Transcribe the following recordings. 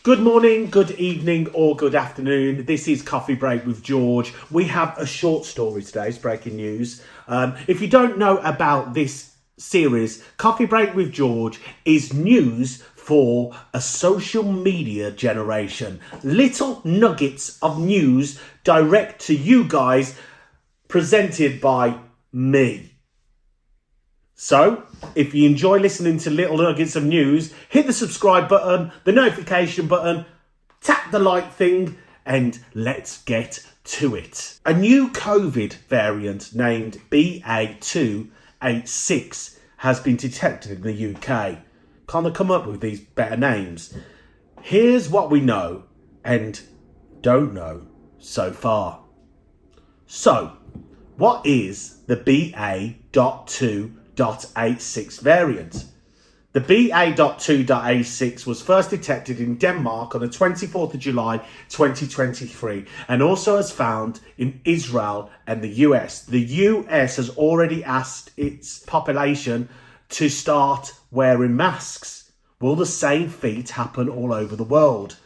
Good morning, good evening, or good afternoon. This is Coffee Break with George. We have a short story today. It's breaking news. If you don't know about this series, Coffee Break with George is news for a social media generation. Little nuggets of news direct to you guys, presented by me. So, if you enjoy listening to little nuggets of news, hit the subscribe button, the notification button, tap the like thing, and let's get to it. A new COVID variant named BA286 has been detected in the UK. Can't they come up with these better names? Here's what we know and don't know so far. So, what is the BA.2.86 variant? The BA.2.86 was first detected in Denmark on the 24th of July 2023 and also has found in Israel and the US. The US has already asked its population to start wearing masks. Will the same feat happen all over the world?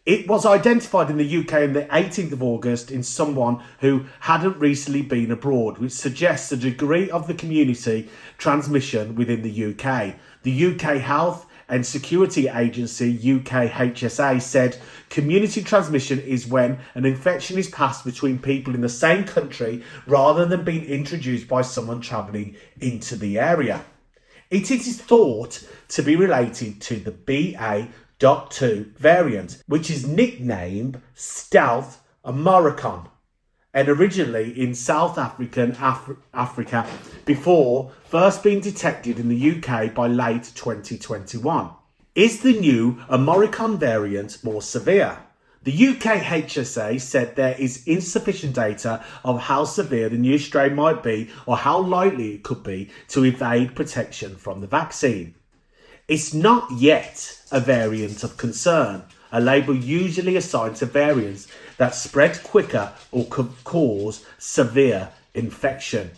It was identified in the UK on the 18th of August in someone who hadn't recently been abroad, which suggests a degree of the community transmission within the UK. The UK Health and Security Agency, UKHSA, said community transmission is when an infection is passed between people in the same country rather than being introduced by someone travelling into the area. It is thought to be related to the BA.2 variant, which is nicknamed Stealth Omicron, and originally in South Africa before first being detected in the UK by late 2021. Is the new Omicron variant more severe? The UKHSA said there is insufficient data of how severe the new strain might be or how likely it could be to evade protection from the vaccine. It's not yet a variant of concern, a label usually assigned to variants that spread quicker or could cause severe infection.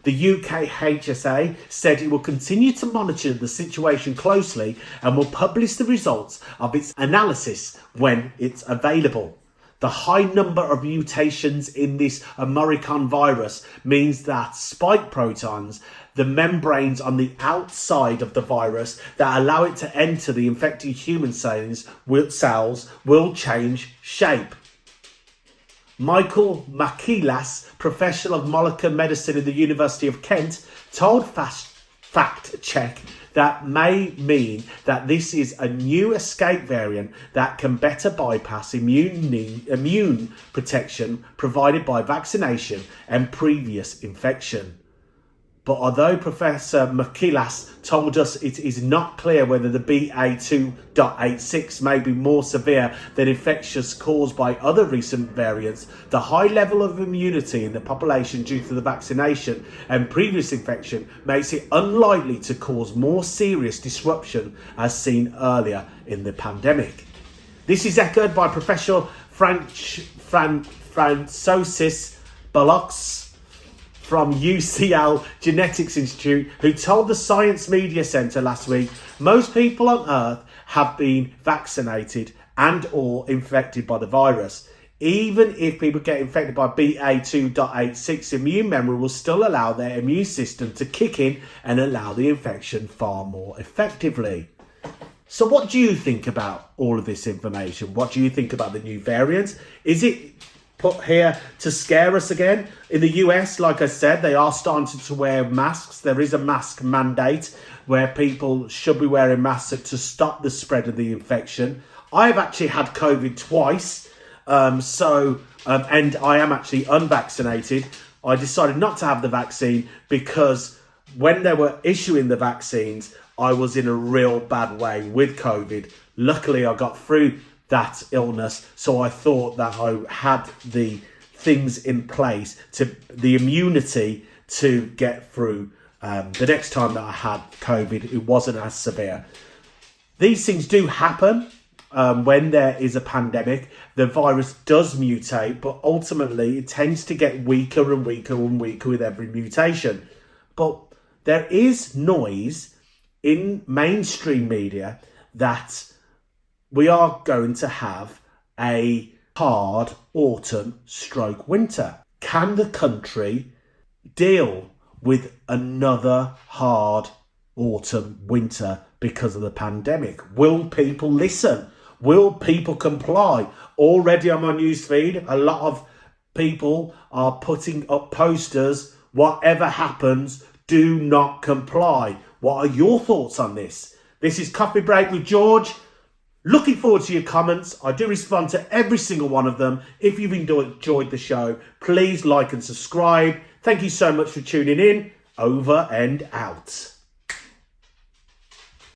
The UKHSA said it will continue to monitor the situation closely and will publish the results of its analysis when it's available. The high number of mutations in this Omicron virus means that spike proteins, the membranes on the outside of the virus that allow it to enter the infected human cells, will change shape. Michael Makilas, professor of molecular medicine at the University of Kent, told Fact Check that may mean that this is a new escape variant that can better bypass immune protection provided by vaccination and previous infection. But although Professor Makilas told us it is not clear whether the BA2.86 may be more severe than infections caused by other recent variants, the high level of immunity in the population due to the vaccination and previous infection makes it unlikely to cause more serious disruption as seen earlier in the pandemic. This is echoed by Professor Francois Ballox from UCL Genetics Institute, who told the Science Media Centre last week, most people on Earth have been vaccinated and or infected by the virus. Even if people get infected by BA2.86, immune memory will still allow their immune system to kick in and allow the infection far more effectively. So what do you think about all of this information? What do you think about the new variant? Is it put here to scare us again? In the US, like I said, they are starting to wear masks. There is a mask mandate where people should be wearing masks to stop the spread of the infection. I have actually had COVID twice, and I am actually unvaccinated. I decided not to have the vaccine because when they were issuing the vaccines, I was in a real bad way with COVID. Luckily, I got through that illness, so I thought that I had the things in place to the immunity to get through. The next time that I had COVID, it wasn't as severe. These things do happen when there is a pandemic. The virus does mutate, but ultimately it tends to get weaker and weaker and weaker with every mutation. But there is noise in mainstream media that we are going to have a hard autumn stroke winter. Can the country deal with another hard autumn winter because of the pandemic? Will people listen? Will people comply? Already on my newsfeed, a lot of people are putting up posters. Whatever happens, do not comply. What are your thoughts on this? This is Coffee Break with George. Looking forward to your comments. I do respond to every single one of them. If you've enjoyed the show, please like and subscribe. Thank you so much for tuning in. Over and out.